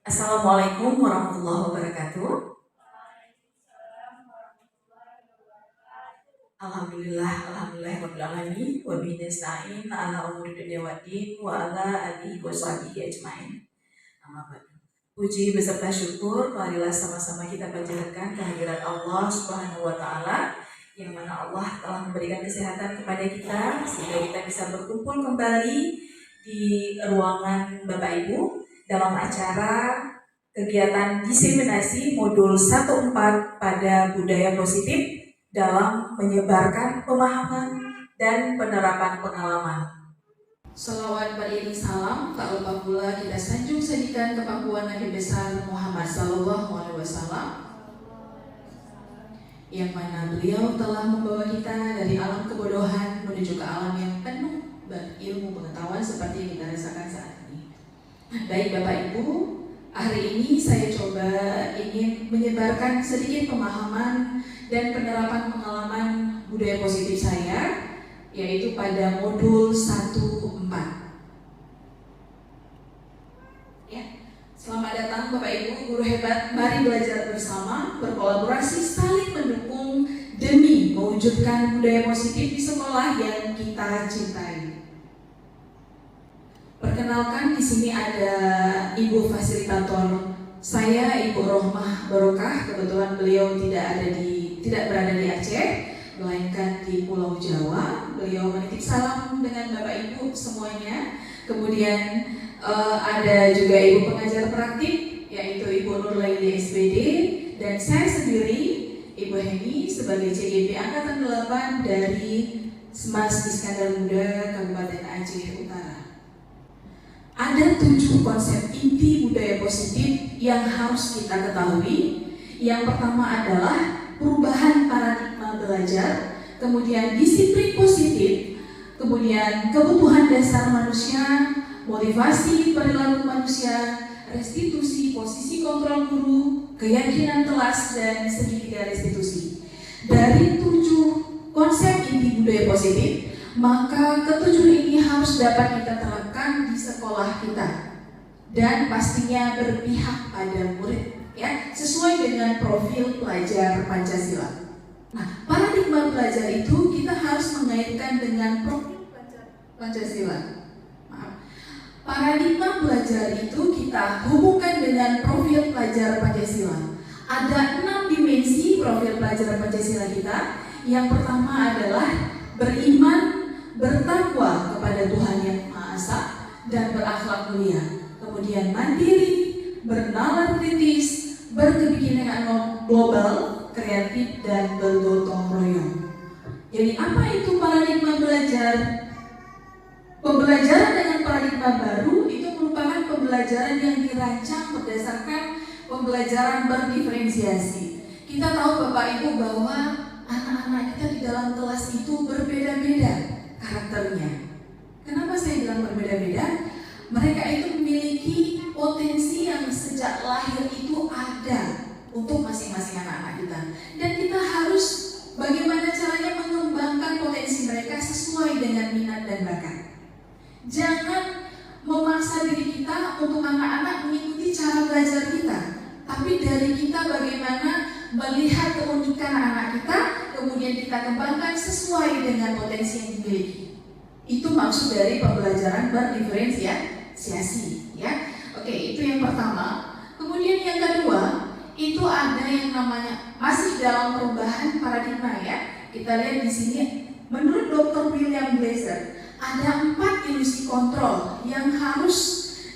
Assalamualaikum warahmatullahi wabarakatuh. Alhamdulillah rabbil alamin wa bihi nasta'in ala umuri dunya waddin wa ala alihi wa sahbihi ajmain. Amma ba'du. Puji beserta syukur marilah sama-sama kita panjatkan kehadiran Allah Subhanahu wa taala yang mana Allah telah memberikan kesehatan kepada kita sehingga kita bisa berkumpul kembali di ruangan Bapak Ibu dalam acara kegiatan diseminasi modul 14 pada budaya positif dalam menyebarkan pemahaman dan penerapan pengalaman. Salawat beriring salam tak lupa pula kita sanjung sedikan kepangkuan Nabi besar Muhammad Sallallahu Alaihi Wasallam yang mana beliau telah membawa kita dari alam kebodohan menuju ke alam yang penuh berilmu pengetahuan seperti yang kita rasakan saat ini. Baik Bapak Ibu, hari ini saya coba ingin menyebarkan sedikit pemahaman dan penerapan pengalaman budaya positif saya, yaitu pada modul 14. Ya, selamat datang Bapak Ibu, guru hebat. Mari belajar bersama, berkolaborasi, saling mendukung demi mewujudkan budaya positif di sekolah yang kita cintai. Perkenalkan, di sini ada Ibu fasilitator saya, Ibu Rohmah Barokah. Kebetulan beliau tidak berada di Aceh, melainkan di Pulau Jawa. Beliau menitip salam dengan Bapak Ibu semuanya. Kemudian ada juga Ibu pengajar praktik, yaitu Ibu Nurlaili SPD, dan saya sendiri, Ibu Heni, sebagai CGP Angkatan 8 dari Semas Iskandar Muda Kabupaten Aceh Utara. Ada 7 konsep inti budaya positif yang harus kita ketahui. Yang pertama adalah perubahan paradigma belajar, kemudian disiplin positif, kemudian kebutuhan dasar manusia, motivasi perilaku manusia, restitusi posisi kontrol guru, keyakinan kelas, dan segitiga restitusi. Dari 7 konsep inti budaya positif, maka ke-7 ini harus dapat kita terapkan di sekolah kita dan pastinya berpihak pada murid, ya, sesuai dengan profil pelajar Pancasila. Nah, paradigma belajar itu kita harus mengaitkan dengan profil Pancasila. Maaf. Paradigma belajar itu kita hubungkan dengan profil pelajar Pancasila. Ada 6 dimensi profil pelajar Pancasila kita. Yang pertama adalah beriman, bertakwa kepada Tuhan Yang Maha Esa, dan berakhlak mulia. Kemudian mandiri, bernalar kritis, berkebinekaan global, kreatif, dan bergotong royong. Jadi apa itu paradigma belajar? Pembelajaran dengan paradigma baru itu merupakan pembelajaran yang dirancang berdasarkan pembelajaran berdiferensiasi. Kita tahu Bapak Ibu bahwa anak-anak kita di dalam kelas itu berbeda-beda karakternya. Kenapa saya bilang berbeda-beda? Mereka itu memiliki potensi yang sejak lahir itu ada untuk masing-masing anak-anak kita. Dan kita harus bagaimana caranya mengembangkan potensi mereka sesuai dengan minat dan bakat. Jangan memaksa diri kita untuk anak-anak mengikuti cara belajar kita, tapi dari kita bagaimana melihat keunikan anak kita, kemudian kita kembangkan sesuai dengan potensi yang dimiliki. Itu maksud dari pembelajaran berdiferensiasi, ya. Oke, itu yang pertama. Kemudian yang kedua, itu ada yang namanya masih dalam perubahan paradigma, ya. Kita lihat di sini, menurut Dr. William Blazer, ada 4 ilusi kontrol yang harus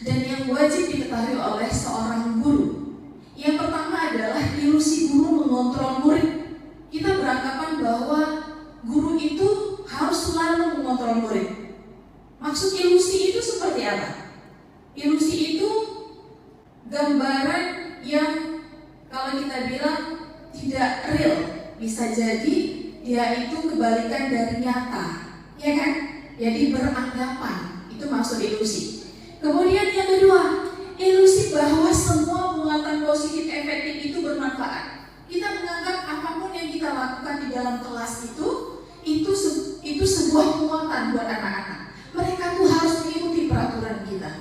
dan yang wajib diketahui oleh seorang guru. Yang pertama adalah ilusi guru mengontrol murid. Kita beranggapan bahwa guru itu harus selalu mengontrol murid. Maksud ilusi itu seperti apa? Ilusi itu gambaran yang kalau kita bilang tidak real, bisa jadi dia itu kebalikan dari nyata, ya kan? Jadi beranggapan, itu maksud ilusi. Kemudian yang kedua, ilusi bahwa semua muatan positif efektif itu bermanfaat. Kita menganggap apapun yang kita lakukan di dalam kelas itu sebuah muatan buat anak-anak. Mereka tuh harus mengikuti peraturan kita.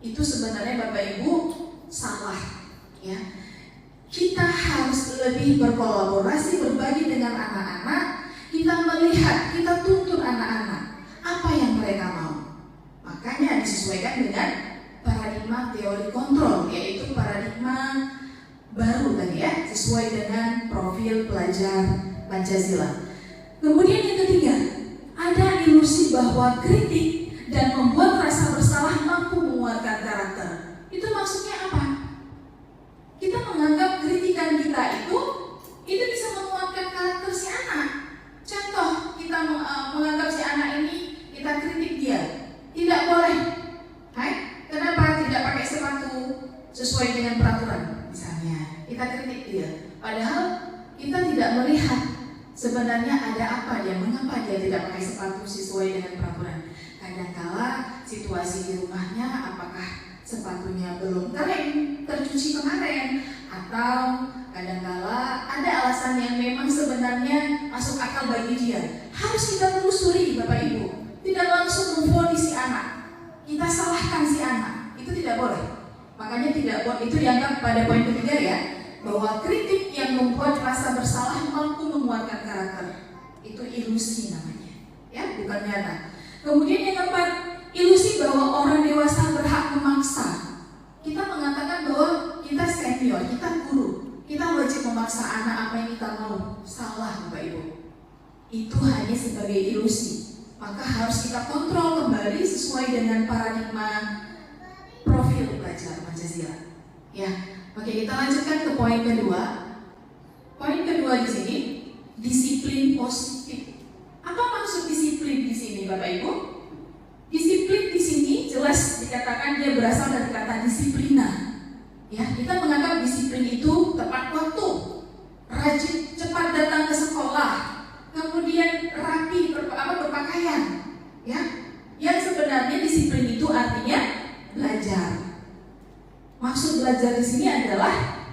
Itu sebenarnya Bapak Ibu salah. disesuaikan dengan paradigma teori kontrol, yaitu paradigma baru tadi ya, sesuai dengan profil pelajar Pancasila. Kemudian yang ketiga, ada ilusi bahwa kritik dan membuat rasa bersalah mampu menguatkan karakter. Itu maksudnya apa? Kita menganggap kritikan kita itu bisa menguatkan karakter si anak. Contoh, kita menganggap si anak ini, kita kritik dia, tidak boleh. Hai, kenapa tidak pakai sepatu sesuai dengan peraturan? Misalnya, kita kritik dia. Padahal kita tidak melihat sebenarnya ada apa dia, mengapa dia tidak pakai sepatu sesuai dengan peraturan. Kadangkala situasi di rumahnya, apakah sepatunya belum kering, tercuci kemarin, atau kadangkala ada alasan yang memang sebenarnya masuk akal bagi dia. Harus kita telusuri Bapak Ibu, tidak langsung memvonis si anak, kita salahkan si anak, itu tidak boleh. Makanya tidak boleh, itu dianggap pada poin ketiga ya, bahwa kritik yang membuat rasa bersalah mampu menguatkan karakter. Itu ilusi namanya, ya, bukan nyata. Kemudian yang keempat, ilusi bahwa orang dewasa berhak memaksa. Kita mengatakan bahwa kita senior, kita guru, kita wajib memaksa anak apa yang kita mau. Salah Bapak Ibu. Itu hanya sebagai ilusi. Maka harus kita kontrol kembali sesuai dengan paradigma profil pelajar Pancasila. Ya, oke, kita lanjutkan ke poin kedua. Poin kedua di sini, disiplin positif. Apa maksud disiplin di sini, Bapak Ibu? Disiplin di sini jelas dikatakan dia berasal dari kata disiplina. Ya, kita menganggap disiplin itu tepat waktu, rajin, cepat datang ke sekolah, kemudian rapi berpakaian. Ya, yang sebenarnya disiplin itu artinya belajar. Maksud belajar di sini adalah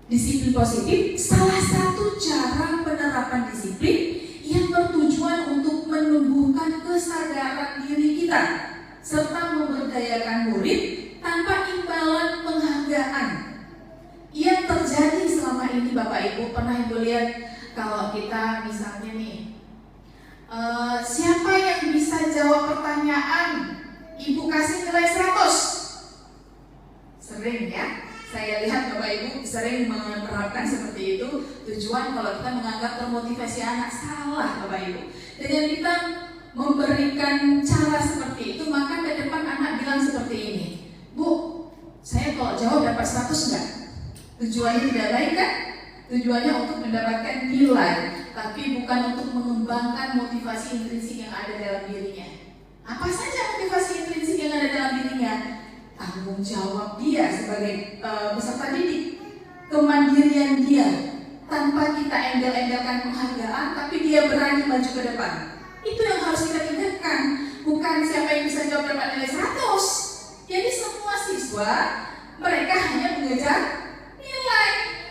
disiplin positif, salah satu cara penerapan disiplin yang bertujuan untuk menumbuhkan kesadaran diri kita serta memberdayakan murid tanpa imbalan penghargaan. Yang terjadi selama ini Bapak Ibu, pernah Ibu lihat kalau kita misalnya nih, siapa yang bisa jawab pertanyaan Ibu kasih nilai 100? Sering ya, saya lihat Bapak Ibu sering menerapkan seperti itu. Tujuan kalau kita menganggap termotivasi anak, salah Bapak Ibu. Dengan kita memberikan cara seperti itu, maka ke depan anak bilang seperti ini, Bu, saya kalau jawab dapat 100 enggak? Tujuannya tidak baik kan? Tujuannya untuk mendapatkan nilai, tapi bukan untuk mengembangkan motivasi intrinsik yang ada dalam dirinya. Apa saja motivasi intrinsik yang ada dalam dirinya? Tanggung jawab dia sebagai peserta didik, kemandirian dia, tanpa kita embel-embelkan penghargaan, tapi dia berani maju ke depan. Itu yang harus kita tingkatkan, bukan siapa yang bisa jawab dapat nilai 100. Jadi semua siswa, mereka hanya mengejar nilai,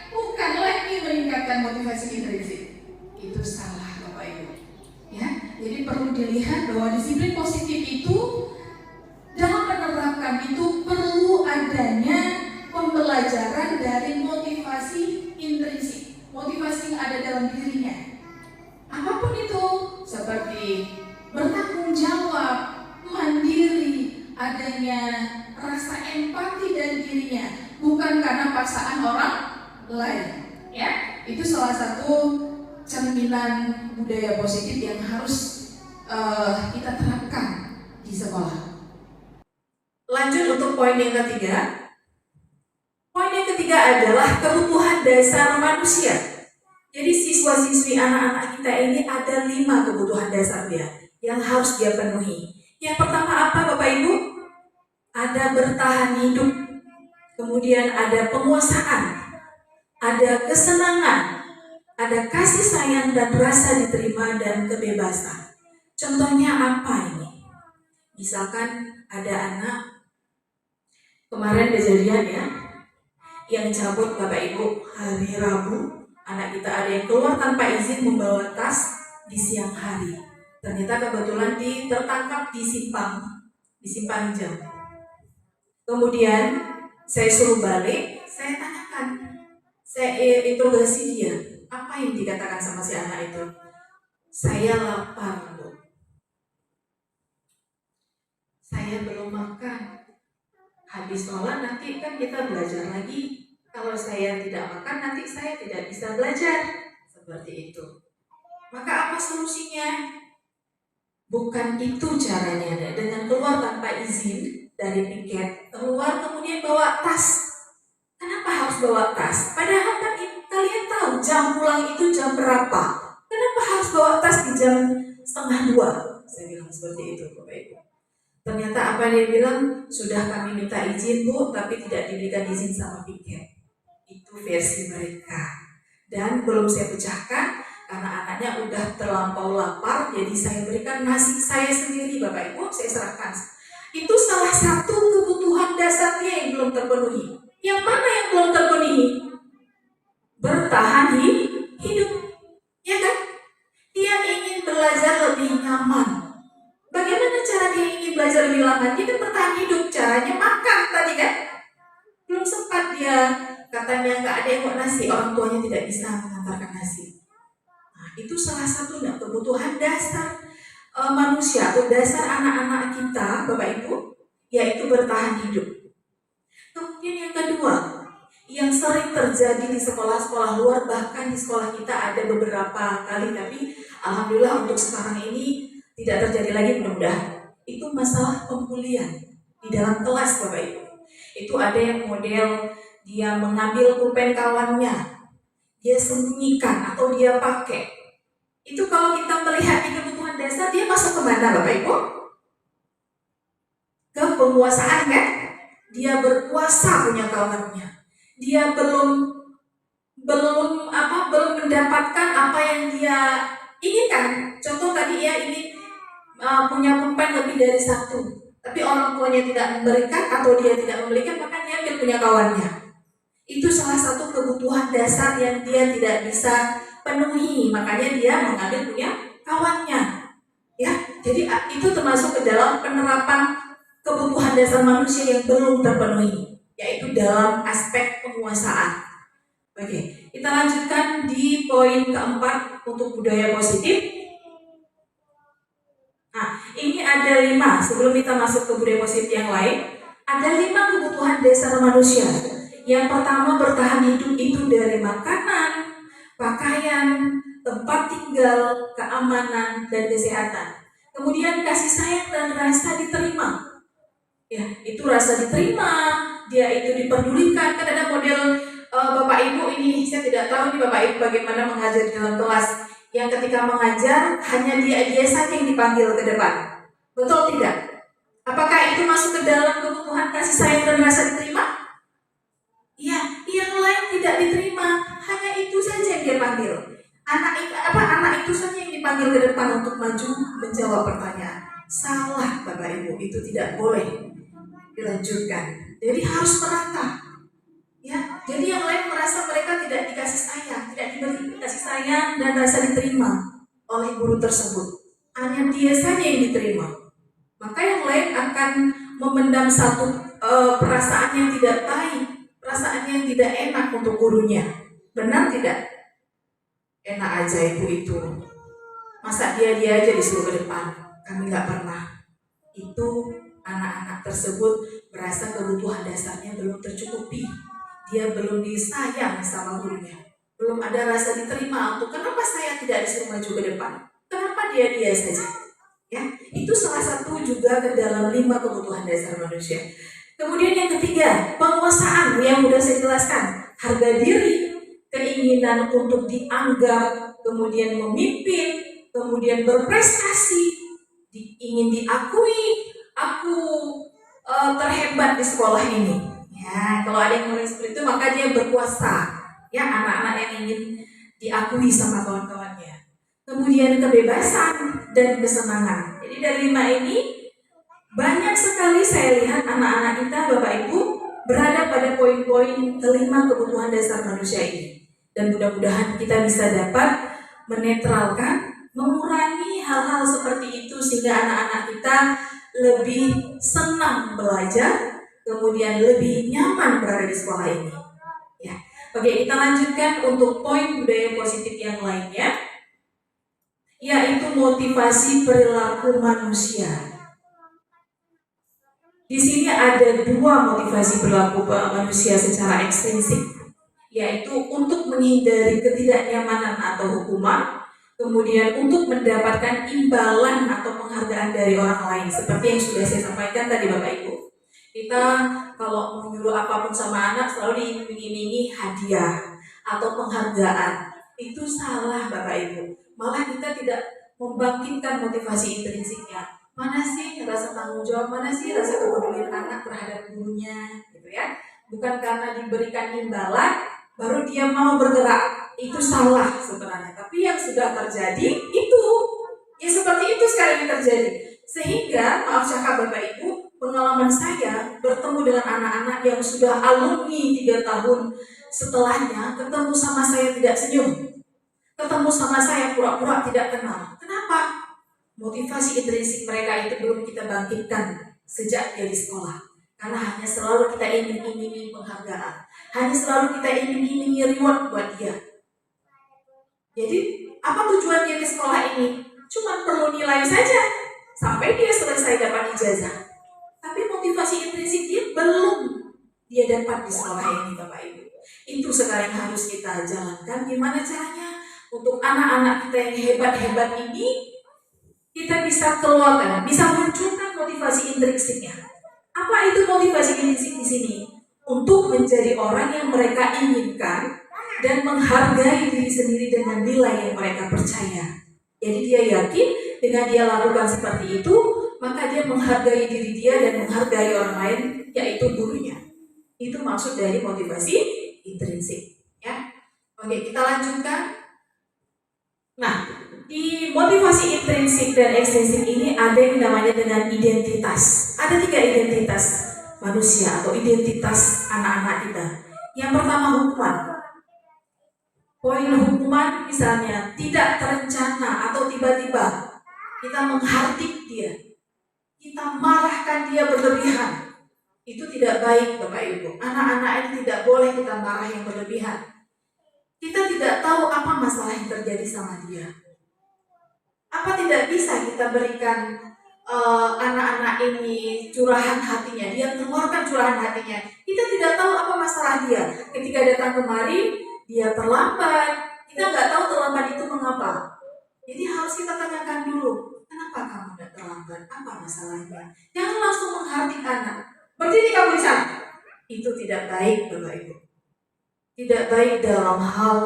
bukan lagi meningkatkan motivasi intrinsik. Itu salah Bapak Ibu. Ya, jadi perlu dilihat bahwa disiplin positif itu dalam menerapkan itu perlu adanya pembelajaran dari motivasi intrinsik, motivasi yang ada dalam dirinya. Apapun itu, seperti bertanggung jawab, mandiri, adanya rasa empati dari dirinya, bukan karena paksaan orang lain. Ya, itu salah satu cerminan budaya positif yang harus kita terapkan di sekolah. Lanjut untuk poin yang ketiga. Poin yang ketiga adalah kebutuhan dasar manusia. Jadi siswa-siswi anak-anak kita ini ada 5 kebutuhan dasar dia yang harus dia penuhi. Yang pertama apa Bapak Ibu? Ada bertahan hidup, kemudian ada penguasaan, ada kesenangan, ada kasih sayang dan rasa diterima dan kebebasan. Contohnya apa ini? Misalkan ada anak, kemarin kejadian ya, yang cabut Bapak Ibu hari Rabu, anak kita ada yang keluar tanpa izin membawa tas di siang hari. Ternyata kebetulan tertangkap di simpang jam. Kemudian saya suruh balik, saya tanyakan, saya interogasi dia, apa yang dikatakan sama si anak itu? Saya lapar, Bu. Saya belum makan. Habis sholat nanti kan kita belajar lagi. Kalau saya tidak makan nanti saya tidak bisa belajar. Seperti itu. Maka apa solusinya? Bukan itu caranya. Dengan keluar tanpa izin dari piket, keluar kemudian bawa tas. Kenapa harus bawa tas? Padahal kan kalian tahu jam pulang itu jam berapa. Kenapa harus bawa tas di jam 1:30? Saya bilang seperti itu, Bapak Ibu. Ternyata apa dia bilang? Sudah kami minta izin, Bu, tapi tidak diberikan izin sama piket. Itu versi mereka. Dan belum saya pecahkan karena anaknya udah terlampau lapar, jadi saya berikan nasi saya sendiri, Bapak Ibu, saya serahkan. Itu salah satu kebutuhan dasar dia yang belum terpenuhi. Yang mana yang belum terpenuhi? Bertahan hidup, ya kan? Dia ingin belajar lebih nyaman. Bagaimana cara dia ingin belajar lebih nyaman? Dia kan bertahan hidup, caranya makan tadi kan? Belum sempat dia, katanya nggak ada yang mau nasi, orang tuanya tidak bisa mengantarkan nasi. Nah, itu salah satu kebutuhan dasar manusia atau dasar anak-anak kita, Bapak Ibu, yaitu bertahan hidup. Kemudian yang kedua, yang sering terjadi di sekolah-sekolah luar, bahkan di sekolah kita ada beberapa kali, tapi alhamdulillah untuk sekarang ini tidak terjadi lagi mudah-mudahan. Itu masalah pembulian di dalam kelas, Bapak Ibu. Itu ada yang model dia mengambil pulpen kawannya, dia sembunyikan atau dia pakai. Itu kalau kita melihat di kebutuhan dasar, dia masuk kemana, Bapak Ibu? Ke penguasaan kan? Dia berkuasa punya kawannya. Dia belum mendapatkan apa yang dia inginkan. Contoh tadi dia ingin punya pulpen lebih dari satu, tapi orang tuanya tidak memberikan atau dia tidak memberikan, maka dia ambil punya kawannya. Itu salah satu kebutuhan dasar yang dia tidak bisa penuhi, makanya dia mengambil punya kawannya. Ya, jadi itu termasuk ke dalam penerapan kebutuhan dasar manusia yang belum terpenuhi, yaitu dalam aspek penguasaan. Oke, kita lanjutkan di poin keempat untuk budaya positif. Nah, ini ada 5, sebelum kita masuk ke budaya positif yang lain, ada 5 kebutuhan dasar manusia. Yang pertama, bertahan hidup itu dari makanan, pakaian, tempat tinggal, keamanan, dan kesehatan. Kemudian kasih sayang dan rasa diterima. Ya, itu rasa diterima, dia itu dipedulikan. Kan ada model Bapak Ibu ini, saya tidak tahu nih Bapak Ibu bagaimana mengajar di dalam kelas, yang ketika mengajar hanya dia saja yang dipanggil ke depan. Betul tidak? Apakah itu masuk ke dalam kebutuhan kasih sayang dan rasa diterima? Ya, yang lain tidak diterima, hanya itu saja yang dia panggil. Anak itu saja yang dipanggil ke depan untuk maju menjawab pertanyaan. Salah, Bapak Ibu, itu tidak boleh dilanjutkan. Jadi harus merata. Ya, jadi yang lain merasa mereka tidak dikasih sayang, tidak diberi kasih sayang dan rasa diterima oleh guru tersebut. Hanya dia saja yang diterima. Maka yang lain akan memendam satu perasaan yang tidak baik, perasaan yang tidak enak untuk gurunya. Benar tidak? Enak aja ibu itu. Masa dia aja disuruh ke depan? Kami nggak pernah. Itu anak-anak tersebut merasa kebutuhan dasarnya belum tercukupi. Dia belum disayang sama gurunya. Belum ada rasa diterima untuk kenapa saya tidak disuruh maju ke depan? Kenapa dia saja? Ya, itu salah satu juga ke dalam 5 kebutuhan dasar manusia. Kemudian yang ketiga, penguasaan yang sudah saya jelaskan. Harga diri, keinginan untuk dianggap, kemudian memimpin, kemudian berprestasi, ingin diakui, aku terhebat di sekolah ini. Ya, kalau ada yang mulai seperti itu, maka dia berkuasa. Ya, anak-anak yang ingin diakui sama kawan-kawannya. Kemudian kebebasan dan kesenangan. Jadi dari 5 ini banyak sekali saya lihat anak-anak kita, Bapak Ibu, berada pada poin-poin kelima kebutuhan dasar manusia ini. Dan mudah-mudahan kita bisa dapat menetralkan, mengurangi hal-hal seperti itu sehingga anak-anak kita lebih senang belajar, kemudian lebih nyaman berada di sekolah ini. Ya. Oke, kita lanjutkan untuk poin budaya positif yang lainnya, yaitu motivasi perilaku manusia. Di sini ada dua motivasi berlaku manusia secara ekstrinsik, yaitu untuk menghindari ketidaknyamanan atau hukuman, kemudian untuk mendapatkan imbalan atau penghargaan dari orang lain. Seperti yang sudah saya sampaikan tadi Bapak Ibu. Kita kalau mau nyuruh apapun sama anak selalu diiming-imingi hadiah atau penghargaan. Itu salah Bapak Ibu. Malah kita tidak membangkitkan motivasi intrinsiknya. Mana sih rasa tanggung jawab, mana sih rasa kepedulian anak terhadap gurunya, gitu ya. Bukan karena diberikan imbalan baru dia mau bergerak. Itu salah sebenarnya. Tapi yang sudah terjadi itu, ya seperti itu sekarang yang terjadi. Sehingga maaf cakap Bapak Ibu, pengalaman saya bertemu dengan anak-anak yang sudah alumni 3 tahun setelahnya, ketemu sama saya tidak senyum, ketemu sama saya pura-pura tidak kenal. Kenapa? Motivasi intrinsik mereka itu belum kita bangkitkan sejak dia di sekolah. Karena hanya selalu kita iming-imingi penghargaan, hanya selalu kita iming-imingi reward buat dia. Jadi apa tujuan dia ke sekolah ini? Cuma perlu nilai saja sampai dia selesai dapat ijazah. Tapi motivasi intrinsik dia belum dia dapat di sekolah ini Bapak Ibu. Itu sekarang harus kita jalankan. Gimana caranya untuk anak-anak kita yang hebat-hebat ini kita bisa keluarkan, bisa munculkan motivasi intrinsiknya. Apa itu motivasi intrinsik di sini? Untuk menjadi orang yang mereka inginkan dan menghargai diri sendiri dengan nilai yang mereka percaya. Jadi dia yakin dengan dia lakukan seperti itu, maka dia menghargai diri dia dan menghargai orang lain, yaitu gurunya. Itu maksud dari motivasi intrinsik. Ya, oke, kita lanjutkan. Nah, di motivasi intrinsik dan ekstrinsik ini ada yang namanya dengan identitas. Ada 3 identitas manusia atau identitas anak-anak kita. Yang pertama hukuman. Poin hukuman misalnya tidak terencana atau tiba-tiba kita menghardik dia, kita marahkan dia berlebihan. Itu tidak baik Bapak Ibu. Anak-anak ini tidak boleh kita marah yang berlebihan. Kita tidak tahu apa masalah yang terjadi sama dia. Apa tidak bisa kita berikan anak-anak ini curahan hatinya, dia keluarkan curahan hatinya. Kita tidak tahu apa masalah dia. Ketika datang kemari, dia terlambat. Kita nggak tahu terlambat itu mengapa. Jadi harus kita tanyakan dulu, kenapa kamu tidak terlambat? Apa masalahnya? Jangan langsung menghardik anak. Berdiri kamu di sana. Itu tidak baik Bapak Ibu. Tidak baik dalam hal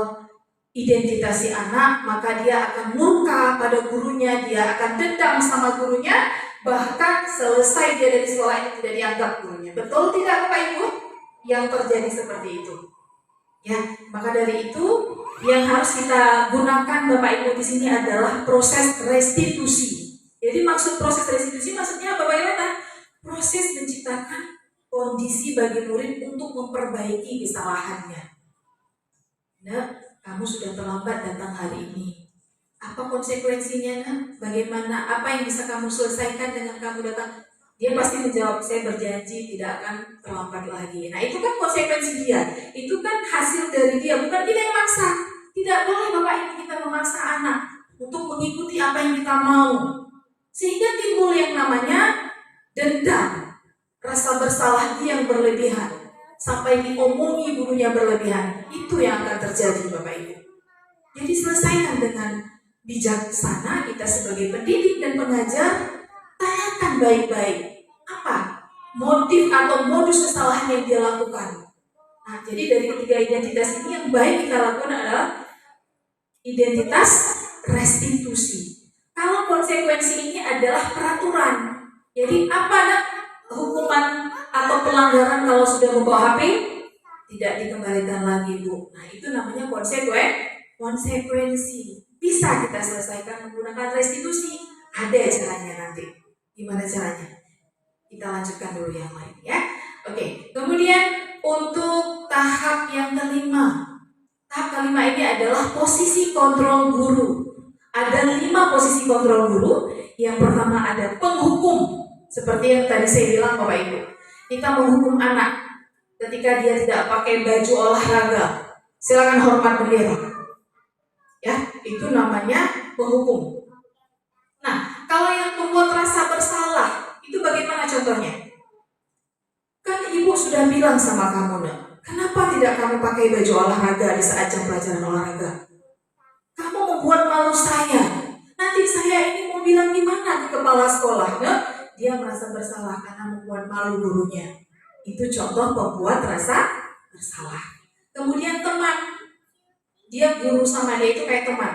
identitas si anak, maka dia akan murka pada gurunya, dia akan dendam sama gurunya, bahkan selesai dia dari sekolah ini tidak dianggap gurunya. Betul tidak Bapak Ibu? Yang terjadi seperti itu. Ya, maka dari itu yang harus kita gunakan Bapak Ibu di sini adalah proses restitusi. Jadi maksud proses restitusi maksudnya apa bagaimana? Proses menciptakan kondisi bagi murid untuk memperbaiki kesalahannya. Nah, kamu sudah terlambat datang hari ini. Apa konsekuensinya, Nak? Bagaimana? Apa yang bisa kamu selesaikan dengan kamu datang? Dia pasti menjawab, saya berjanji tidak akan terlambat lagi. Nah, itu kan konsekuensi dia. Itu kan hasil dari dia, bukan kita yang maksa. Tidak boleh Bapak Ibu kita memaksa anak untuk mengikuti apa yang kita mau. Sehingga timbul yang namanya dendam, rasa bersalah dia yang berlebihan. Sampai diomongi gurunya berlebihan. Itu yang akan terjadi Bapak Ibu. Jadi selesaikan dengan bijaksana. Kita sebagai pendidik dan pengajar, tanyakan baik-baik apa motif atau modus kesalahan yang dia lakukan. Nah, jadi dari 3 identitas ini yang baik kita lakukan adalah identitas restitusi. Kalau konsekuensi ini adalah peraturan. Jadi apa hukuman atau pelanggaran kalau sudah membawa HP? Tidak dikembalikan lagi Bu. Nah, itu namanya konsekuensi. Bisa kita selesaikan menggunakan restitusi. Ada caranya nanti. Gimana caranya? Kita lanjutkan dulu yang lain ya. Oke, kemudian untuk tahap yang kelima. Tahap kelima ini adalah posisi kontrol guru. Ada 5 posisi kontrol guru. Yang pertama ada penghukum. Seperti yang tadi saya bilang Bapak Ibu. Kita menghukum anak ketika dia tidak pakai baju olahraga. Silakan hormat bendera. Ya, itu namanya penghukum. Nah, kalau yang membuat rasa bersalah, itu bagaimana contohnya? bilang sama kamu, nak, kenapa tidak kamu pakai baju olahraga di saat jam pelajaran olahraga? Kamu membuat malu saya. Nanti saya ini mau bilang gimana ke kepala sekolah, nak? Dia merasa bersalah karena membuat malu gurunya. Itu contoh pembuat rasa bersalah. Kemudian teman, dia guru sama dia itu kayak teman.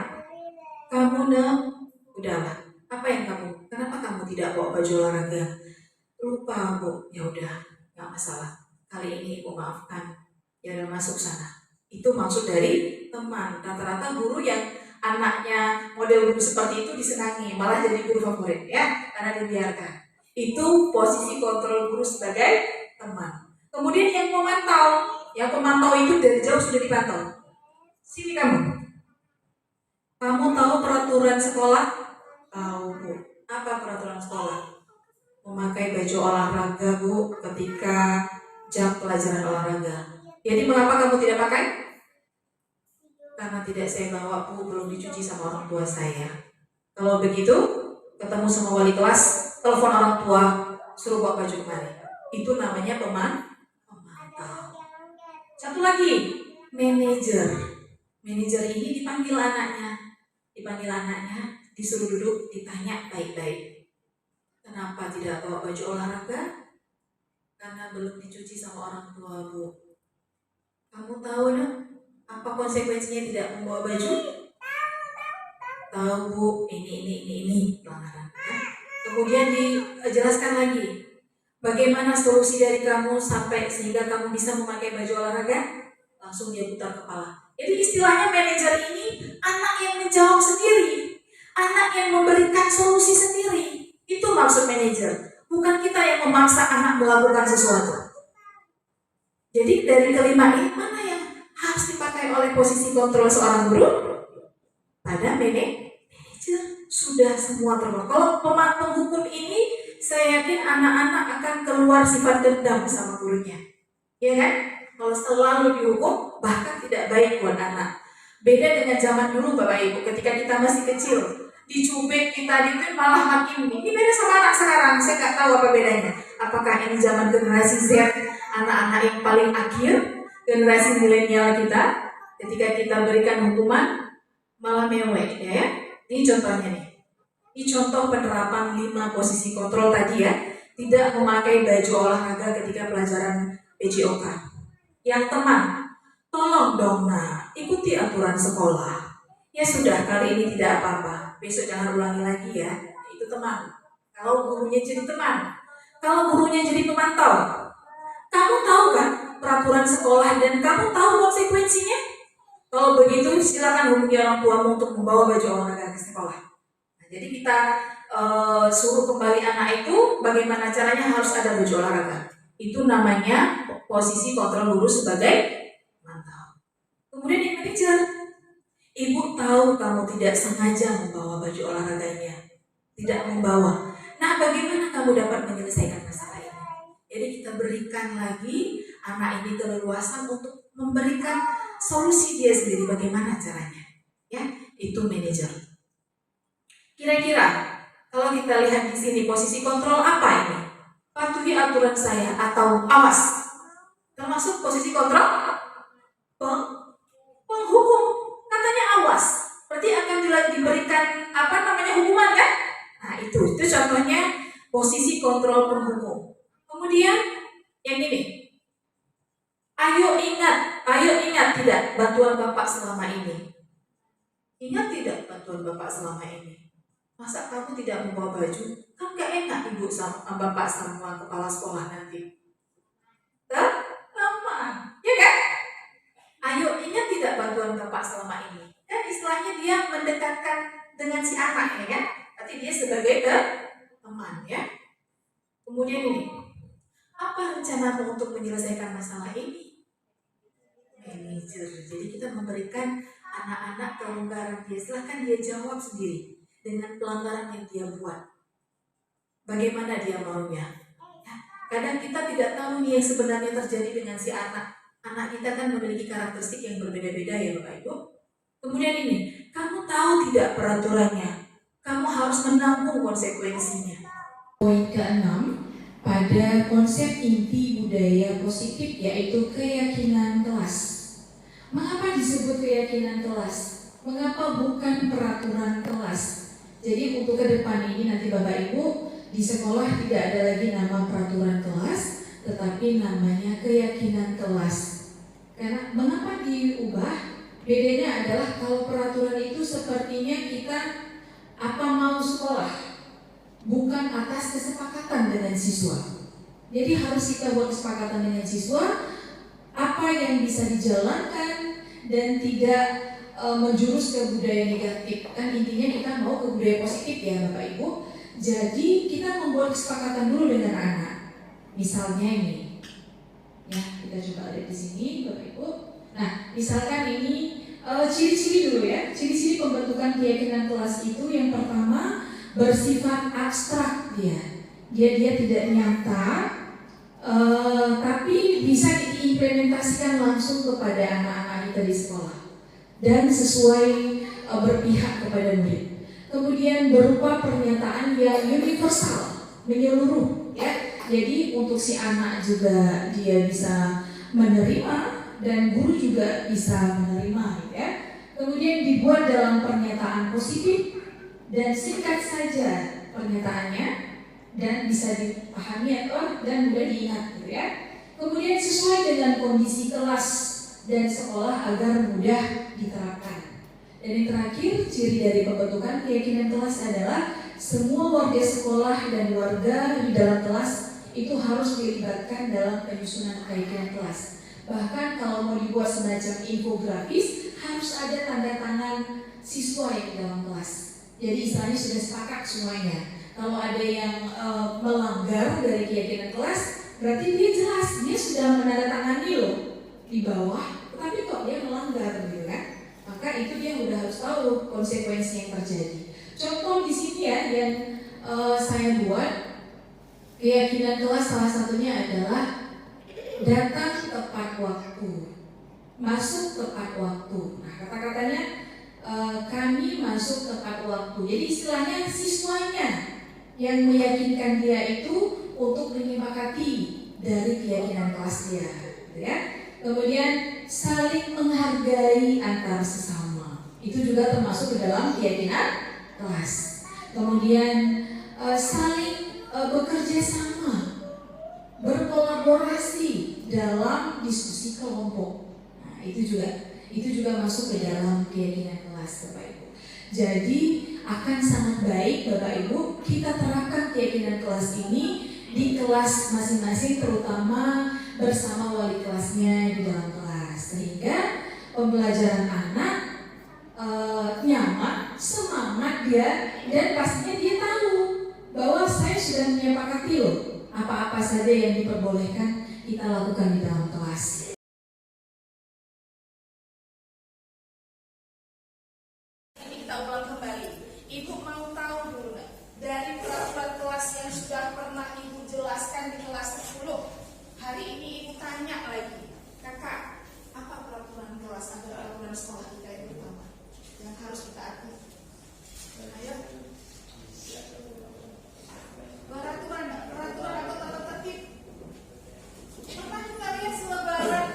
Kamu, nak, udahlah. Apa yang kamu? Kenapa kamu tidak bawa baju olahraga? Lupa, Bu. Ya udah, nggak masalah. Kali ini Ibu maafkan. Ya udah, masuk sana. Itu maksud dari teman. Rata-rata guru yang anaknya model guru seperti itu disenangi, malah jadi guru favorit ya, karena dibiarkan. Itu posisi kontrol guru sebagai teman. Kemudian yang pemantau itu dari jauh sudah dipantau. Sini kamu. Kamu tahu peraturan sekolah? Tahu, Bu. Apa peraturan sekolah? Memakai baju olahraga, Bu, ketika jam pelajaran olahraga. Jadi mengapa kamu tidak pakai? Karena tidak saya bawa, Bu, belum dicuci sama orang tua saya. Kalau begitu, ketemu sama wali kelas, telepon orang tua, suruh bawa baju kemari. Itu namanya pemantau. Satu lagi, manajer. Manajer ini dipanggil anaknya, disuruh duduk, ditanya baik-baik. Kenapa tidak bawa baju olahraga? Karena belum dicuci sama orang tua, Bu. Kamu tahu, nak, apa konsekuensinya tidak membawa baju? Tahu, Bu, ini pelanggaran. Kemudian dijelaskan lagi, bagaimana solusi dari kamu sampai sehingga kamu bisa memakai baju olahraga? Langsung dia putar kepala. Jadi istilahnya manajer ini anak yang menjawab sendiri, anak yang memberikan solusi sendiri. Itu maksud manajer. Bukan kita yang memaksa anak melakukan sesuatu. Jadi dari kelima ini mana yang harus dipakai oleh posisi kontrol seorang guru? Pada manajer. Sudah semua terbatas. Kalau penghukum ini, saya yakin anak-anak akan keluar sifat dendam sama gurunya. Ya kan? Kalau selalu dihukum, bahkan tidak baik buat anak. Beda dengan zaman dulu, Bapak Ibu, ketika kita masih kecil, dicubit, kita itu malah makin ini beda sama anak sekarang. Saya nggak tahu apa bedanya. Apakah ini zaman generasi Z, anak-anak yang paling akhir, generasi milenial kita, ketika kita berikan hukuman malah mewek, ya. Ini contohnya nih. Ini contoh penerapan 5 posisi kontrol tadi ya. Tidak memakai baju olahraga ketika pelajaran PJOK. Yang teman, tolong dong, nak, ikuti aturan sekolah. Ya sudah, kali ini tidak apa-apa. Besok jangan ulangi lagi ya. Itu teman. Kalau gurunya jadi teman, kalau gurunya jadi pemantau, kamu tahu kan peraturan sekolah dan kamu tahu konsekuensinya? Kalau begitu silakan hubungi orang tuamu untuk membawa baju olahraga ke sekolah. Nah, jadi kita suruh kembali anak itu, bagaimana caranya harus ada baju olahraga. Itu namanya posisi kontrol guru sebagai pemantau. Kemudian yang manajer, Ibu tahu kamu tidak sengaja membawa baju olahraganya, tidak membawa. Nah, bagaimana kamu dapat menyelesaikan masalah ini? Jadi kita berikan lagi anak ini keleluasan untuk memberikan solusi dia sendiri, bagaimana caranya. Ya, itu manajer. Kira-kira kalau kita lihat di sini posisi kontrol apa ini? Patuhi aturan saya atau awas. Termasuk posisi kontrol penghukum. Katanya awas. Berarti akan diberikan hukuman kan? Nah, itu contohnya posisi kontrol penghukum. Kemudian yang ini. Ayo ingat tidak bantuan Bapak selama ini. Ingat tidak bantuan Bapak selama ini? Masa kamu tidak membawa baju? Kan gak enak Ibu sama Bapak sama kepala sekolah nanti. Lama, ya kan? Ayo ingat tidak bantuan Bapak selama ini? Kan istilahnya dia mendekatkan dengan si anak, ya kan? Berarti dia sebagai teman, ya. Kemudian ini, apa rencanamu untuk menyelesaikan masalah ini? Manajer. Jadi kita memberikan anak-anak kelonggaran dia. Silahkan dia jawab sendiri dengan pelanggaran yang dia buat. Bagaimana dia maunya? Ya, kadang kita tidak tahu nih yang sebenarnya terjadi dengan si anak. Anak kita kan memiliki karakteristik yang berbeda-beda ya Bapak Ibu. Kemudian ini, kamu tahu tidak peraturannya? Kamu harus menanggung konsekuensinya. Poin ke-6, pada konsep inti budaya positif, yaitu keyakinan kelas. Mengapa disebut keyakinan kelas? Mengapa bukan peraturan kelas? Jadi untuk ke depan ini nanti Bapak Ibu di sekolah tidak ada lagi nama peraturan kelas, tetapi namanya keyakinan kelas. Karena mengapa diubah? Bedanya adalah kalau peraturan itu sepertinya kita apa mau sekolah, bukan atas kesepakatan dengan siswa. Jadi harus kita buat kesepakatan dengan siswa apa yang bisa dijalankan dan tidak menjurus ke budaya negatif. Kan intinya kita mau ke budaya positif ya Bapak Ibu. Jadi kita membuat kesepakatan dulu dengan anak. Misalnya ini, ya kita coba lihat di sini Bapak Ibu. Nah, misalkan ini ciri-ciri dulu ya. Ciri-ciri pembentukan keyakinan kelas itu yang pertama bersifat abstrak dia. Dia tidak nyata, tapi bisa diimplementasikan langsung kepada anak-anak kita di sekolah dan sesuai berpihak kepada murid. Kemudian berupa pernyataan yang universal, menyeluruh ya. Jadi untuk si anak juga dia bisa menerima dan guru juga bisa menerima ya. Kemudian dibuat dalam pernyataan positif dan singkat saja pernyataannya dan bisa dipahami dan mudah diingat gitu ya. Kemudian sesuai dengan kondisi kelas dan sekolah agar mudah diterapkan. Dan yang terakhir, ciri dari pembentukan keyakinan kelas adalah semua warga sekolah dan warga di dalam kelas itu harus dilibatkan dalam penyusunan keyakinan kelas. Bahkan kalau mau dibuat semacam infografis, harus ada tanda tangan siswa yang di dalam kelas. Jadi istilahnya sudah sepakat semuanya. Kalau ada yang melanggar dari keyakinan kelas, berarti dia jelas, dia sudah menandatangani loh di bawah, tapi kok dia melanggar gitu kan? Maka itu dia udah harus tahu konsekuensi yang terjadi. Contoh di sini ya yang saya buat, keyakinan kelas salah satunya adalah datang tepat waktu, masuk tepat waktu. Nah kata-katanya kami masuk tepat waktu. Jadi istilahnya siswanya yang meyakinkan dia itu untuk menyepakati dari keyakinan kelas dia, gitu ya. Kemudian saling menghargai antar sesama, itu juga termasuk ke dalam keyakinan kelas. Kemudian saling bekerja sama, berkolaborasi dalam diskusi kelompok. Nah, itu juga masuk ke dalam keyakinan kelas, Bapak Ibu. Jadi akan sangat baik Bapak Ibu kita terapkan keyakinan kelas ini di kelas masing-masing, terutama bersama wali kelasnya di dalam kelas, sehingga pembelajaran anak nyaman, semangat dia, dan pastinya dia tahu bahwa saya sudah menyepakati loh apa-apa saja yang diperbolehkan kita lakukan di dalam kelas. Ini kita ulang kembali. Ibu mau tahu dulu nggak dari peraturan kelas yang sudah pernah Ibu jelaskan di kelas 10? Hari ini Ibu tanya lagi, Kakak, apa peraturan kelas atau peraturan sekolah kita yang utama yang harus kita atuhi? Ayo. Peraturan atau tata tertib. Pernah kita lihat selebaran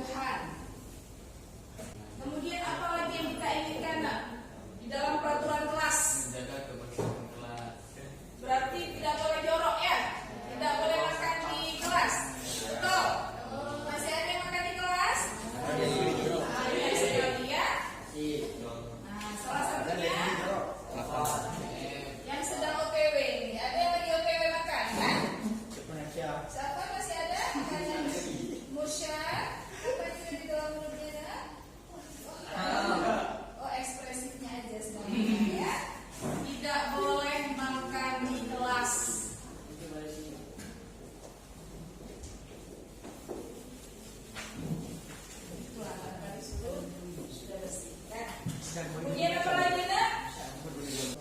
kegaduhan. Kemudian apa lagi yang kita inginkan, Nak? Di dalam peraturan kelas. Menjaga kebersihan kelas. Berarti tidak boleh jorok ya? Tidak boleh makan di kelas. Betul? Masih ada yang makan di kelas? Ada sekali ya. Nah, salah satunya yang sedang OTW nih. Ada yang lagi OTW makan kan? Siapa masih ada? Makanan Musyar. Apa yang ada di dalam mulutnya, Nak? Oh, ekspresifnya aja sebenarnya ya. Tidak boleh makan di kelas. Itulah tadi sudah bersih kan. Kemudian apa lagi, Nak?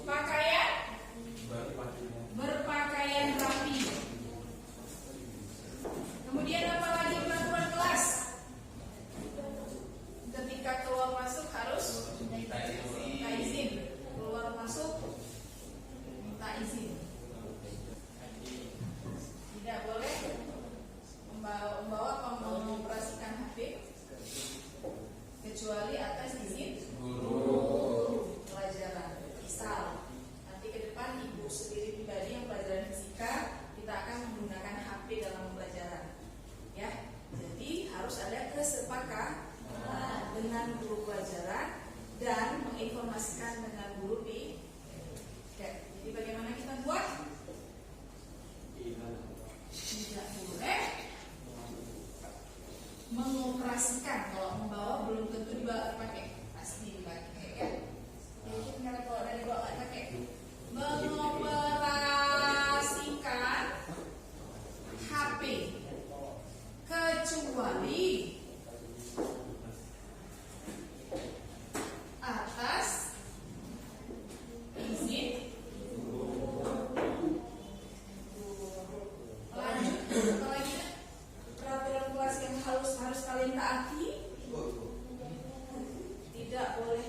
Pakaian berpakaian rapi. Kemudian apa lagi peraturan kelas? Ketika keluar masuk harus minta izin. Keluar masuk minta izin. Tidak boleh membawa atau mengoperasikan HP kecuali atas izin guru pelajaran. Misal nanti ke depan ibu sendiri pribadi yang pelajaran fisika, kita akan menggunakan HP dalam pembelajaran. Ya, jadi harus ada kesepakatan dengan guru pelajaran dan menginformasikan dengan guru di. Ya, jadi bagaimana kita buat? Tidak boleh mengoperasikan. Kalau membawa belum tentu dipakai, pasti dipakai ya. Jadi kita kalau dari bawa pakai mengoperasikan HP kecuali atas izin lanjut. Apalagi peraturan kelas yang harus kalian taati, tidak boleh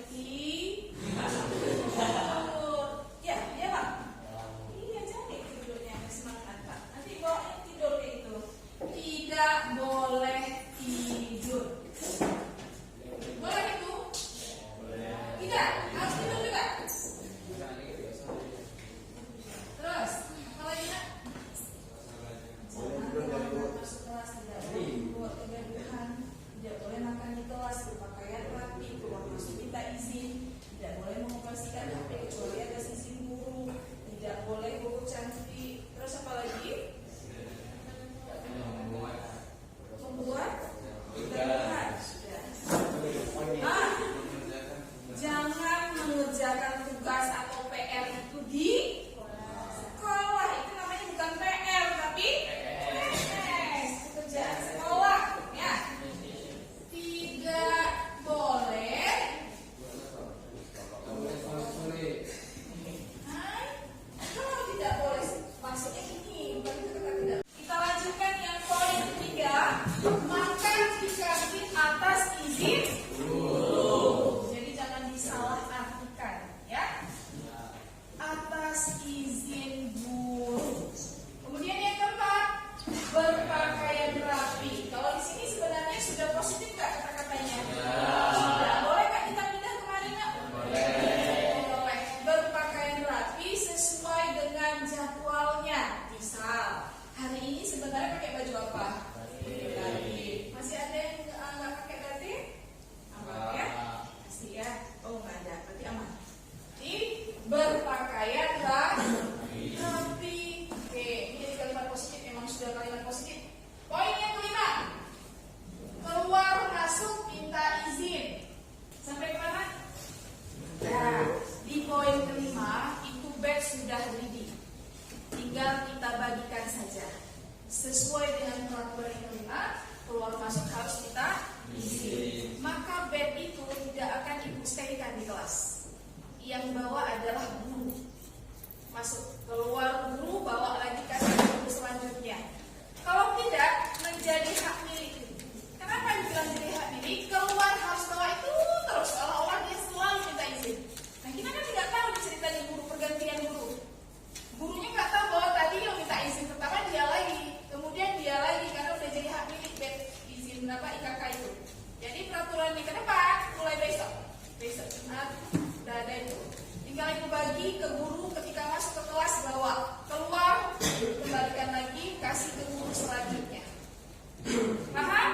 ya Pak. Iya, jangan tidurnya semangat Pak. Nanti bawa tidur kayak gitu. Tidak boleh tidur. Boleh itu? Tidak, harus tidur juga. Terus, apa lagi, Nak? Jangan masuk kelas, tidak boleh membuat kegaduhan, tidak boleh makan di kelas, berpakaian rapi, keluar masuk minta izin, tidak boleh mengoperasikan HP kecuali atas izin guru, tidak boleh bobo cantik. Terus apa lagi? Membuat kegaduhan. Jangan mengerjakan tugas atau PR itu di sekolah. Itu namanya bukan PR tapi PS, pekerjaan sekolah ya. Tidak boleh. Kalau tidak boleh maksudnya ini bukan itu kata tidak. Kita lanjutkan yang poin ketiga, makan di kantin atas izin guru. Jadi jangan disalahartikan ya. Atas izin guru. Kemudian yang keempat, berpakaian rapi. Kalau di sini sebenarnya sudah positif nggak kata-katanya? Sudah. Boleh nggak kita pindah kemarin nggak? Boleh. Berpakaian rapi sesuai dengan jadwalnya. Misal hari ini sebenarnya pakai baju apa? Batik. Masih ada yang nggak pakai batik? Aman ya? Masih ya? Oh nggak ada, berarti aman. Jadi berpakaian rapi. Oke, ini jadi kalimat positif, memang sudah kalimat positif. Poin yang kelima, keluar masuk minta izin. Sampai kemana? Nah, di poin kelima itu bed sudah ready. Tinggal kita bagikan saja. Sesuai dengan peraturan yang kelima, keluar masuk harus kita izin. Maka bed itu tidak akan ibu staykan di kelas. Yang bawa adalah guru. Masuk keluar guru, bawa lagi ke guru selanjutnya. Kalau tidak, menjadi hak milik. Kenapa dibilang jadi hak milik? Keluar harus bawa itu terus, seolah-olah dia selalu minta izin. Nah, kita kan tidak tahu ceritanya guru, pergantian guru. Gurunya nggak tahu bahwa tadi yang minta izin pertama dia lagi, kemudian dia lagi, karena udah jadi hak milik bed izin izin apa IKK itu. Jadi peraturannya ke depan mulai besok Jumat udah ada itu. Tinggal ibu bagi ke guru ketika masuk ke kelas, bawa keluar, kembalikan lagi, kasih ke guru selanjutnya. Paham?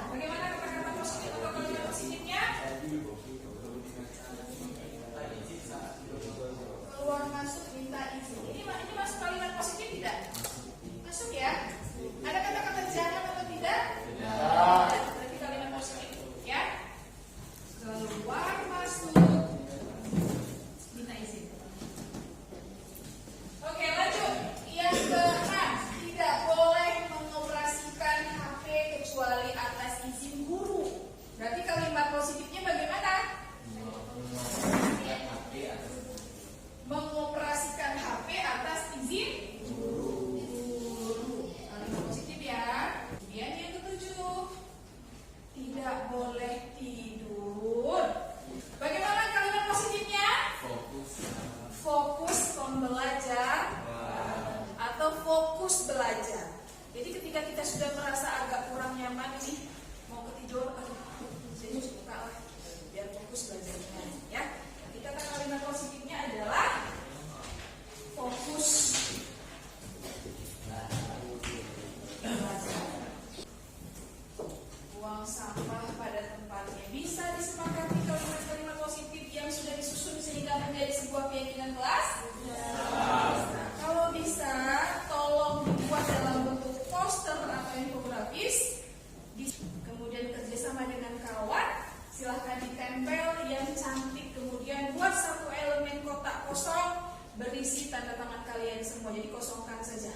Bagaimana kata-kata positif atau kalimat positifnya? Keluar masuk minta izin. Ini masuk kalimat positif tidak? Masuk ya? Ada kata-kata jangan atau tidak? Tidak. Berarti kalimat positif ya. Keluar masuk minta izin. Oke, lanjut. Yang keenam, tidak boleh mengoperasikan HP kecuali atas izin guru. Berarti kalimat positifnya bagaimana? Mengoperasikan HP atas izin guru. Kalimat positif ya. Kemudian yang ketujuh, tidak boleh tidur. Bagaimana kalimat positifnya? Fokus pembelajar atau fokus belajar. Jadi ketika kita sudah merasa agak kurang nyaman nih, mau ketidur, saya buka lah biar fokus belajarnya ya. Nanti kata kalimat positifnya adalah fokus belajar. Buang sampah pada tempatnya. Bisa disepakati kalimat-kalimat positif yang sudah disusun sehingga menjadi sebuah keyakinan kelas? Nah, kalau bisa, tolong dibuat dalam bentuk poster atau infografis. Kemudian kerjasama dengan kawan, silahkan ditempel yang cantik. Kemudian buat satu elemen kotak kosong berisi tanda tangan kalian semua. Jadi kosongkan saja.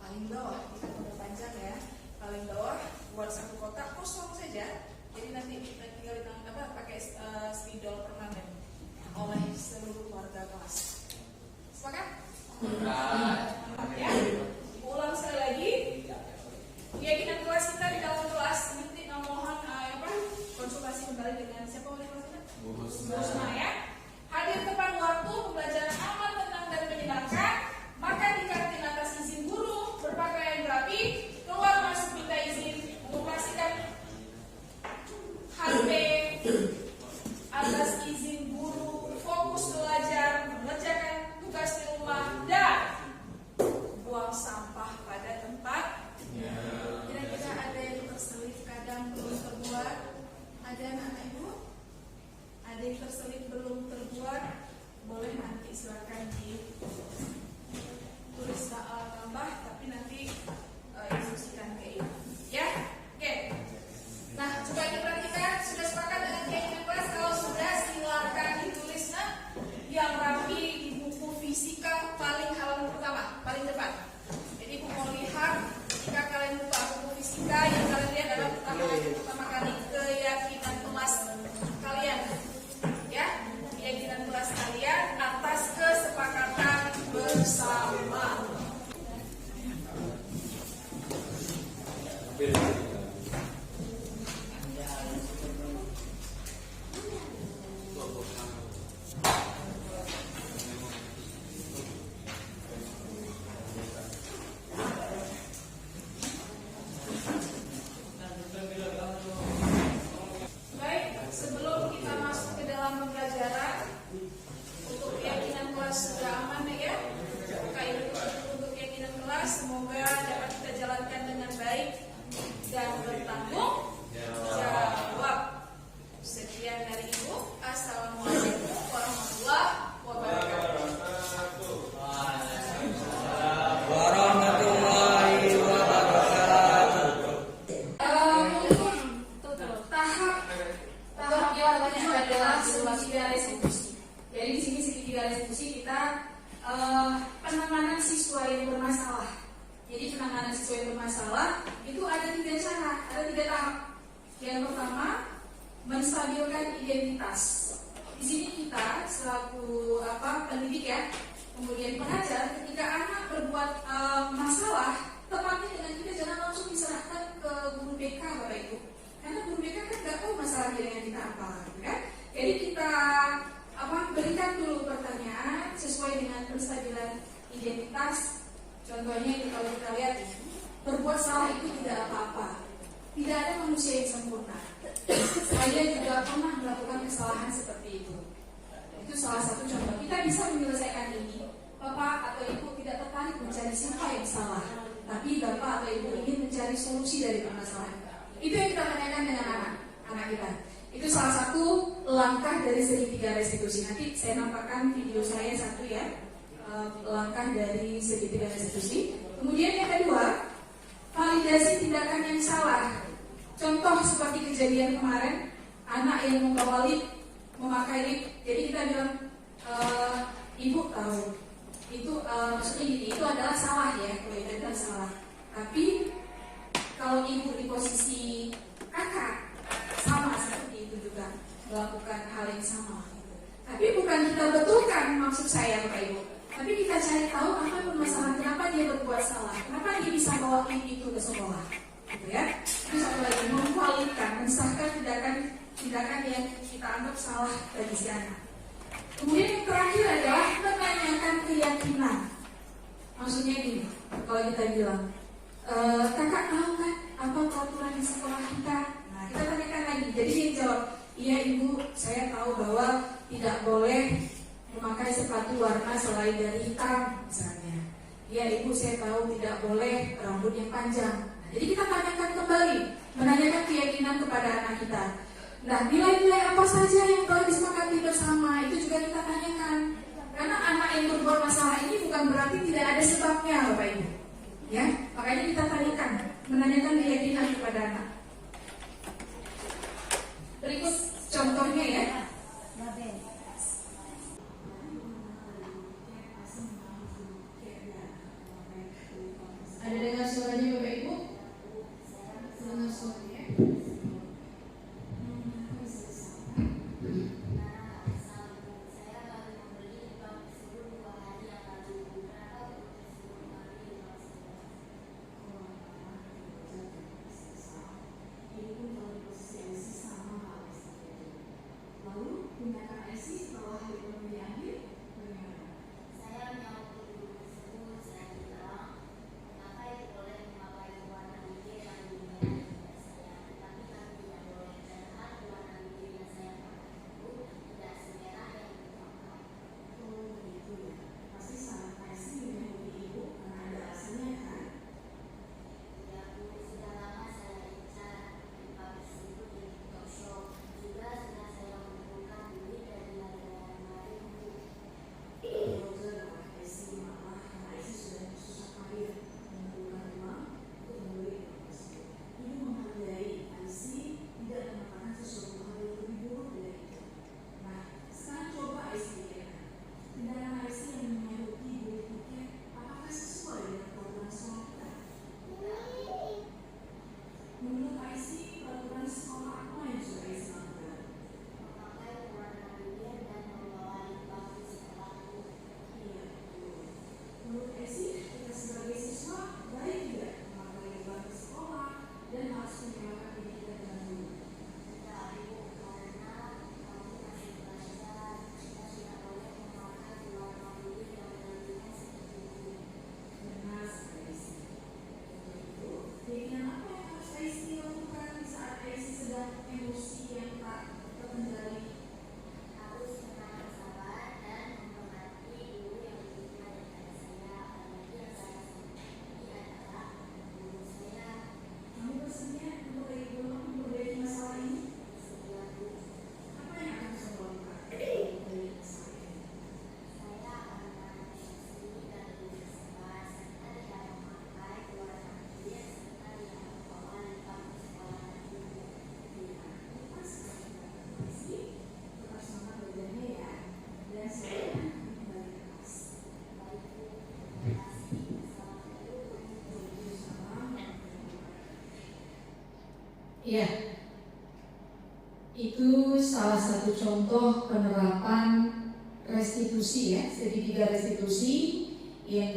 Paling bawah, kita udah panjang ya. Paling bawah buat satu kotak kosong saja. Jadi nanti kita tinggal pakai spidol permanen oleh seluruh warga kelas. Sepakat? Ya. Ulang sekali lagi. Keyakinan kelas kita di dalam kelas nanti mohon konsultasi kembali dengan siapa oleh kelas kita? Bu Husna ya. Hadir tepat waktu, pembelajaran aman, tenang dan menyenangkan. Makan di kantin atas izin guru, berpakaian rapi, keluar masuk minta izin, mengoperasikan HP atas izin guru, fokus belajar, mengerjakan tugas di rumah, dan buang sampah pada tempat. Kira-kira ada yang terselip kadang belum terbuat? Ada anak ibu? Ada yang terselip belum terbuat? Boleh nanti silakan tulis tambah, tapi nanti instruksikan ke ibu. Ya, oke. Nah, coba diperhatikan. Sudah sepakat dengan keyakinan kelas? Kalau sudah, silakan ditulis yang rapi di buku fisika paling halaman pertama, paling depan. Jadi ibu mau lihat ketika kalian buka buku fisika yang kalian lihat adalah pertama kali keyakinan kelas kalian, ya, keyakinan kelas kalian atas kesepakatan bersama. Sebelum kita masuk ke dalam pembelajaran, untuk keyakinan kelas sudah aman ya. Untuk keyakinan kelas semoga dapat kita jalankan dengan baik dan bertanggung jawab. Sekian dari Ibu. Assalamualaikum warahmatullahi wabarakatuh. Warahmatullahi wabarakatuh. Tahap yang adalah segitiga restitusi. Jadi di sini segitiga restitusi kita penanganan siswa yang bermasalah. Jadi penanganan siswa yang bermasalah itu ada 3 cara, ada 3 tahap. Yang pertama, menstabilkan identitas. Di sini kita selaku pendidik ya, kemudian pengajar, ketika anak berbuat masalah, tepatnya dengan kita jangan langsung diserahkan ke guru BK Bapak Ibu. Karena guru BK kan nggak tahu masalahnya dengan kita apa, kan? Jadi kita berikan dulu pertanyaan sesuai dengan penstabilan identitas. Contohnya itu kalau kita lihat, berbuat salah itu tidak apa-apa. Tidak ada manusia yang sempurna. Saya juga pernah melakukan kesalahan seperti itu. Itu salah satu contoh. Kita bisa menyelesaikan ini. Bapak atau Ibu tidak tertarik mencari siapa yang salah, tapi Bapak atau Ibu ingin mencari solusi dari permasalahan. Itu yang kita tanyakan dengan anak kita. Itu salah satu langkah dari segitiga restitusi. Nanti saya nampakkan video saya satu ya, langkah dari segitiga restitusi. Kemudian yang kedua, validasi tindakan yang salah. Contoh seperti kejadian kemarin, anak yang membawa lip, memakai lip. Jadi kita bilang, Ibu tahu, itu maksudnya gini, itu adalah salah ya, kalau itu adalah salah. Tapi kalau Ibu di posisi kakak, sama seperti itu juga melakukan hal yang sama. Tapi bukan kita betulkan maksud saya Bapak Ibu, tapi kita cari tahu apa permasalahan, kenapa dia berbuat salah, kenapa dia bisa bawa lip itu ke sekolah, gitu ya. Terus satu lagi, memvalidkan, mensahkan tindakan yang kita anggap salah bagi si anak. Kemudian yang terakhir adalah menanyakan keyakinan. Maksudnya gini, kalau kita bilang, kakak tahu kan apa peraturan di sekolah kita? Nah, kita tanyakan lagi. Jadi dia jawab, iya Ibu, saya tahu bahwa tidak boleh memakai sepatu warna selain dari hitam, misalnya. Iya Ibu, saya tahu tidak boleh rambut yang panjang. Nah, jadi kita tanyakan kembali, menanyakan keyakinan kepada anak kita. Nah, nilai-nilai apa saja yang telah disepakati bersama itu juga kita tanyakan. Karena anak yang berbuat masalah ini bukan berarti tidak ada sebabnya, Bapak Ibu. Ya, makanya kita tanyakan, menanyakan keyakinan kepada anak. Berikut contohnya ya. Ada dengar suaranya Bapak Ibu? Dengar suaranya? Ya, itu salah satu contoh penerapan restitusi ya, segitiga restitusi yang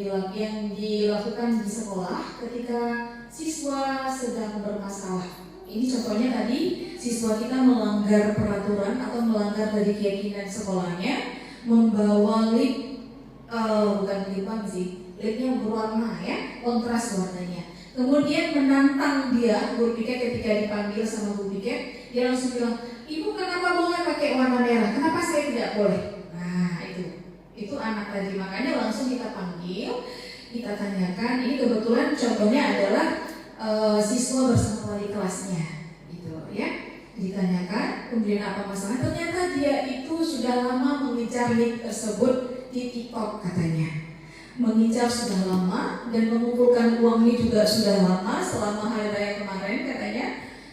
dilakukan di sekolah ketika siswa sedang bermasalah. Ini contohnya tadi, siswa kita melanggar peraturan atau melanggar dari keyakinan sekolahnya, membawa lip, bukan lipan sih, lipnya berwarna ya, kontras warnanya. Kemudian menantang dia, guru piket ketika dipanggil sama guru piket, dia langsung bilang, ibu kenapa boleh pakai warna merah? Kenapa saya tidak boleh? Nah itu anak tadi, makanya langsung kita panggil, kita tanyakan. Ini kebetulan contohnya adalah siswa bersama wali kelasnya, gitu ya. Ditanyakan, kemudian apa masalah? Ternyata dia itu sudah lama mengejar link tersebut di TikTok katanya. Mengincar sudah lama dan mengumpulkan uangnya juga sudah lama selama hari raya kemarin katanya.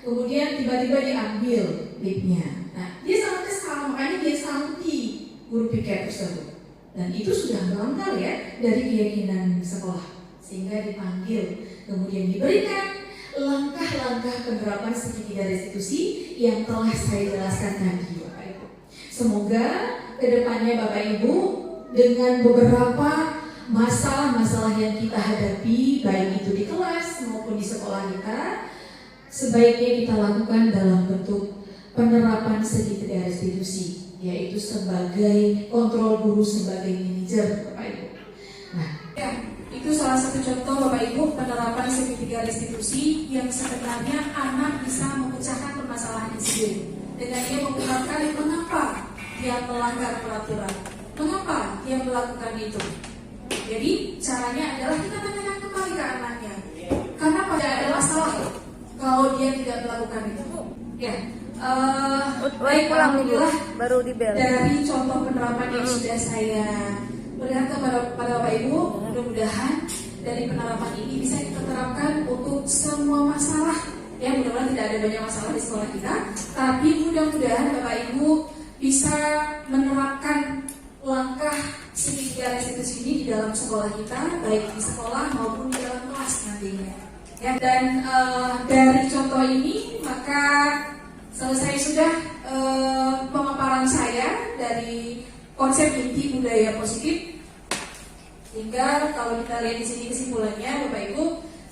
Kemudian tiba-tiba diambil linknya. Nah, dia sangat kesal, makanya dia sauti guru piket tersebut. Dan itu sudah melanggar ya dari keyakinan sekolah, sehingga dipanggil. Kemudian diberikan langkah-langkah penerapan segitiga restitusi yang telah saya jelaskan tadi, Bapak Ibu. Semoga kedepannya Bapak Ibu dengan beberapa masalah-masalah yang kita hadapi, baik itu di kelas maupun di sekolah kita, sebaiknya kita lakukan dalam bentuk penerapan segitiga restitusi, yaitu sebagai kontrol guru sebagai manajer, Bapak Ibu. Nah, Ya, itu salah satu contoh Bapak Ibu penerapan segitiga restitusi yang sebenarnya anak bisa memecahkan permasalahan sendiri dengan dia mengungkapkan mengapa dia melanggar peraturan, mengapa dia melakukan itu. Jadi caranya adalah kita tanyakan kembali ke anaknya, kenapa tidak ada masalah kalau dia tidak melakukan itu. Ya, baik, alhamdulillah baru di bel. dari contoh penerapan yang sudah saya berikan kepada Bapak Ibu, mudah-mudahan dari penerapan ini bisa kita terapkan untuk semua masalah. Ya, mudah-mudahan tidak ada banyak masalah di sekolah kita, tapi mudah-mudahan Bapak Ibu bisa menerapkan langkah segitiga restitusi ini di dalam sekolah kita, baik di sekolah maupun di dalam kelas nantinya. Ya, dan dari contoh ini maka selesai sudah pemaparan saya dari konsep inti budaya positif. Sehingga kalau kita lihat di sini kesimpulannya, Bapak Ibu,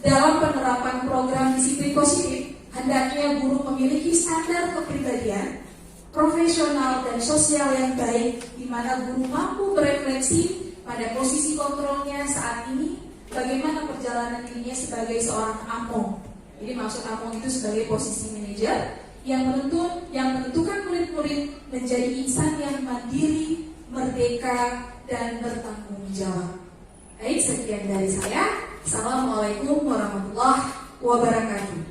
dalam penerapan program disiplin positif, hendaknya guru memiliki standar kepribadian profesional dan sosial yang baik, di mana guru mampu berefleksi pada posisi kontrolnya saat ini, bagaimana perjalanan dirinya sebagai seorang among. Jadi maksud among itu sebagai posisi manajer yang menentukan murid-murid menjadi insan yang mandiri, merdeka, dan bertanggung jawab. Baik, sekian dari saya. Assalamualaikum warahmatullahi wabarakatuh.